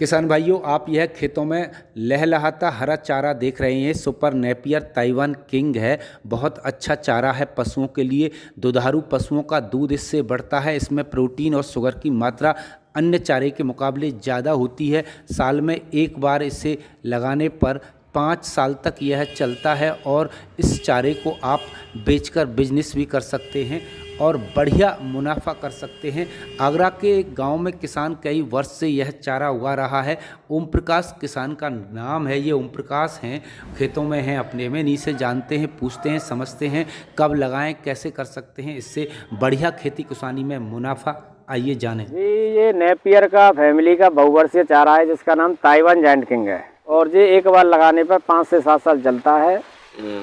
किसान भाइयों, आप यह खेतों में लहलहाता हरा चारा देख रहे हैं। सुपर नेपियर ताइवान किंग है। बहुत अच्छा चारा है पशुओं के लिए। दुधारू पशुओं का दूध इससे बढ़ता है। इसमें प्रोटीन और शुगर की मात्रा अन्य चारे के मुकाबले ज़्यादा होती है। साल में एक बार इसे लगाने पर 5 साल तक यह चलता है और इस चारे को आप बेचकर बिजनेस भी कर सकते हैं और बढ़िया मुनाफा कर सकते हैं। आगरा के एक गांव में किसान कई वर्ष से यह चारा उगा रहा है। ओम प्रकाश किसान का नाम है। ये ओम प्रकाश हैं, खेतों में हैं अपने में। इन्हीं से जानते हैं, पूछते हैं, समझते हैं कब लगाएं, कैसे कर सकते हैं इससे बढ़िया खेती किसानी में मुनाफा। आइए जानें। ये नेपियर का फैमिली का बहुवर्षीय चारा है जिसका नाम ताइवान जायंट किंग है और ये एक बार लगाने पर 5 से 7 साल चलता है।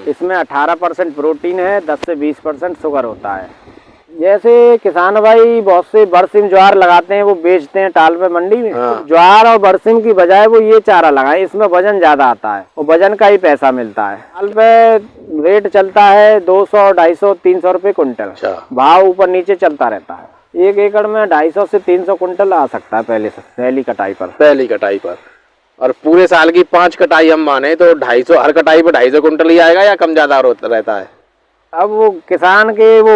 इसमें 18% प्रोटीन है, 10 से 20% शुगर होता है। जैसे किसान भाई बहुत से बरसिम ज्वार लगाते हैं, वो बेचते हैं टाल पे मंडी में। ज्वार और बरसिम की बजाय वो ये चारा लगाएं, इसमें वजन ज्यादा आता है और वजन का ही पैसा मिलता है। टाल पे रेट चलता है 200, 250, 300 रुपये कुंटल। भाव ऊपर नीचे चलता रहता है। 1 एकड़ में 250 से 300 कुंटल आ सकता है पहली कटाई पर। और पूरे साल की 5 कटाई हम माने तो 250, हर कटाई पे 250 कुंटल ही आएगा या कम ज्यादा रहता है? अब वो किसान के वो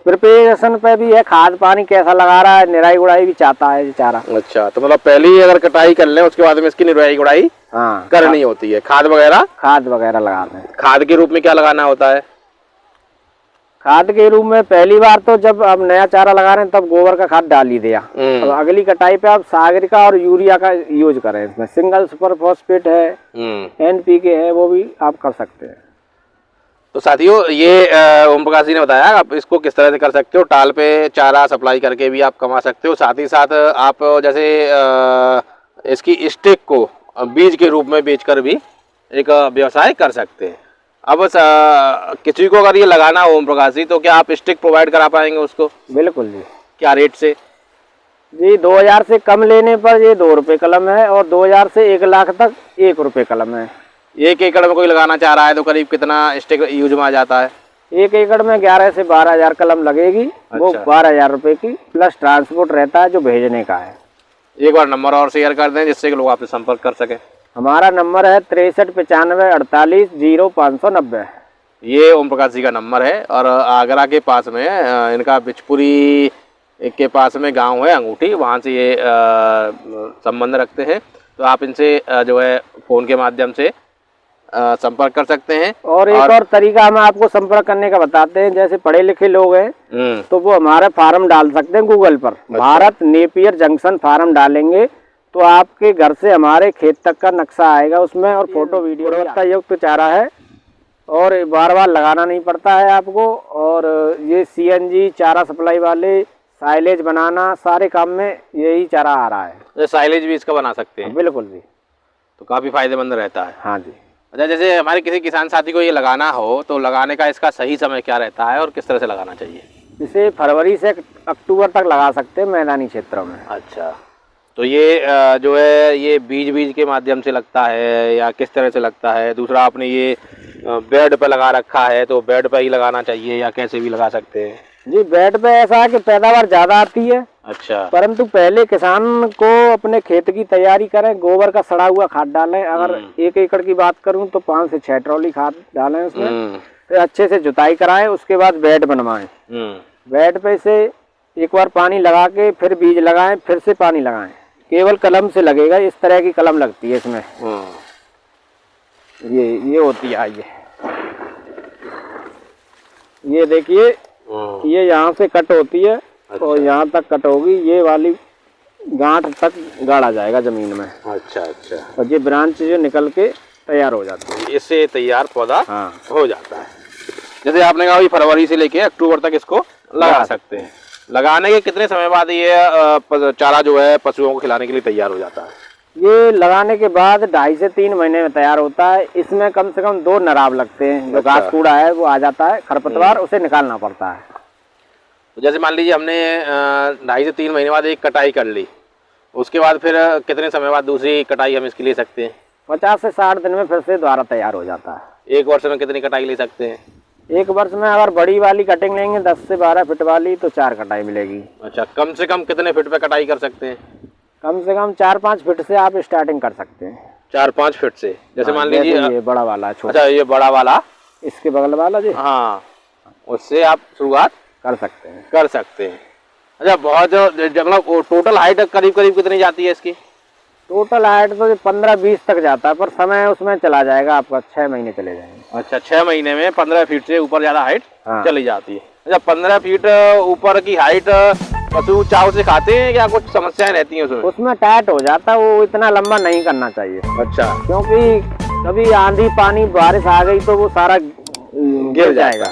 प्रिपरेशन पे भी है, खाद पानी कैसा लगा रहा है, निराई गुड़ाई भी चाहता है ये चारा। अच्छा, तो मतलब पहली अगर कटाई कर लें उसके बाद में इसकी निराई गुड़ाई करनी होती है। खाद वगैरह लगाते हैं। खाद के रूप में क्या लगाना होता है? खाद के रूप में पहली बार तो जब आप नया चारा लगा रहे हैं तब गोबर का खाद डाल ही दिया। अब अगली कटाई पे आप सागरिका और यूरिया का यूज करें। इसमें सिंगल सुपर फॉस्फेट है, NPK है, वो भी आप कर सकते हैं। तो साथियों, ये ओम प्रकाश जी ने बताया आप इसको किस तरह से कर सकते हो। टाल पे चारा सप्लाई करके भी आप कमा सकते हो। साथ ही साथ आप जैसे इसकी स्टिक को बीज के रूप में बेचकर भी एक व्यवसाय कर सकते हैं। अब किसी को अगर ये लगाना हो ओम प्रकाश जी, तो क्या आप स्टिक प्रोवाइड करा पाएंगे उसको? बिल्कुल जी। क्या रेट से? जी 2000 से कम लेने पर ये 2 रुपये कलम है और 2000 से 1 लाख तक 1 रुपये कलम है। 1 एकड़ में कोई लगाना चाह रहा है तो करीब कितना स्टिक यूज में आ जाता है? 1 एकड़ में 11 से 12,000 कलम लगेगी। अच्छा। वो 12,000 रुपये की प्लस ट्रांसपोर्ट रहता है जो भेजने का है। एक बार नंबर और शेयर कर दें जिससे कि लोग आपसे संपर्क कर सकें। हमारा नंबर है 63 95 48 0590। ये ओम प्रकाश जी का नंबर है और आगरा के पास में इनका बिचपुरी के पास में गांव है अंगूठी, वहाँ से ये संबंध रखते हैं। तो आप इनसे जो है फ़ोन के माध्यम से संपर्क कर सकते हैं। और एक और तरीका हम आपको संपर्क करने का बताते हैं। जैसे पढ़े लिखे लोग हैं तो वो हमारे फार्म डाल सकते हैं गूगल पर। अच्छा। भारत नेपियर जंक्शन फार्म डालेंगे तो आपके घर से हमारे खेत तक का नक्शा आएगा उसमें, और फोटो वीडियो का युक्त चारा है और बार बार लगाना नहीं पड़ता है आपको। और ये CNG चारा सप्लाई वाले साइलेज बनाना सारे काम में यही चारा आ रहा है। तो साइलेज भी इसका बना सकते हैं? बिल्कुल जी। तो काफ़ी फायदेमंद रहता है। हाँ जी। अच्छा, जैसे हमारे किसी किसान साथी को ये लगाना हो तो लगाने का इसका सही समय क्या रहता है और किस तरह से लगाना चाहिए? इसे फरवरी से अक्टूबर तक लगा सकते हैं मैदानी क्षेत्रों में। अच्छा, तो ये जो है ये बीज के माध्यम से लगता है या किस तरह से लगता है? दूसरा, आपने ये बेड पे लगा रखा है तो बेड पे ही लगाना चाहिए या कैसे भी लगा सकते हैं? जी बेड पे ऐसा है कि पैदावार ज्यादा आती है। अच्छा। परंतु पहले किसान को अपने खेत की तैयारी करें, गोबर का सड़ा हुआ खाद डालें। अगर 1 एकड़ की बात करूं तो 5 से 6 ट्रॉली खाद डालें उसमें। फिर अच्छे से जुताई कराएं, उसके बाद बेड बनवाएं। बेड पे से एक बार पानी लगा के फिर बीज लगाएं, फिर से पानी लगाएं। केवल कलम से लगेगा, इस तरह की कलम लगती है इसमें। ये होती है। ये देखिए, ये यहाँ से कट होती है। अच्छा। और यहाँ तक कट होगी, ये वाली गांठ तक गाड़ा जाएगा जमीन में। अच्छा। और ये ब्रांच जो निकल के तैयार हो जाती है, इससे तैयार पौधा हो जाता है। जैसे आपने कहा फरवरी से लेके अक्टूबर तक इसको लगा सकते हैं। लगाने के कितने समय बाद ये चारा जो है पशुओं को खिलाने के लिए तैयार हो जाता है? ये लगाने के बाद 2.5 से 3 महीने में तैयार होता है। इसमें कम से कम 2 नराब लगते हैं। जो घास कूड़ा है वो आ जाता है, खरपतवार, उसे निकालना पड़ता है। तो जैसे मान लीजिए हमने 2.5 से 3 महीने बाद एक कटाई कर ली, उसके बाद फिर कितने समय बाद दूसरी कटाई हम इसकी ले सकते हैं? 50 से 60 दिन में फिर से दोबारा तैयार हो जाता है। 1 वर्ष में कितनी कटाई ले सकते हैं? 1 वर्ष में अगर बड़ी वाली कटिंग लेंगे 10 से 12 फीट वाली तो 4 कटाई मिलेगी। अच्छा, कम से कम कितने फीट पे कटाई कर सकते हैं? कम से कम 4-5 फीट से आप स्टार्टिंग कर सकते हैं। 4-5 फीट से, जैसे मान जैसे लीजिए ये बड़ा वाला है, छोटा अच्छा ये बड़ा वाला, इसके बगल वाला जी, हाँ उससे आप शुरुआत कर सकते हैं। कर सकते हैं। अच्छा बहुत मतलब टोटल हाइट करीब करीब कितनी जाती है इसकी? टोटल हाइट तो 15-20 तक जाता है, पर समय उसमें चला जाएगा आपका, 6 महीने चले जाएंगे। अच्छा 6 महीने में 15 फीट से ऊपर ज्यादा हाइट हाँ। चली जाती है। अच्छा 15 फीट ऊपर की हाइट पशु चाव से खाते हैं, क्या कुछ समस्याएं रहती हैं उसमें? उसमें टाइट हो जाता है, वो इतना लंबा नहीं करना चाहिए, अच्छा क्योंकि कभी आंधी पानी बारिश आ गई तो वो सारा गिर जाएगा।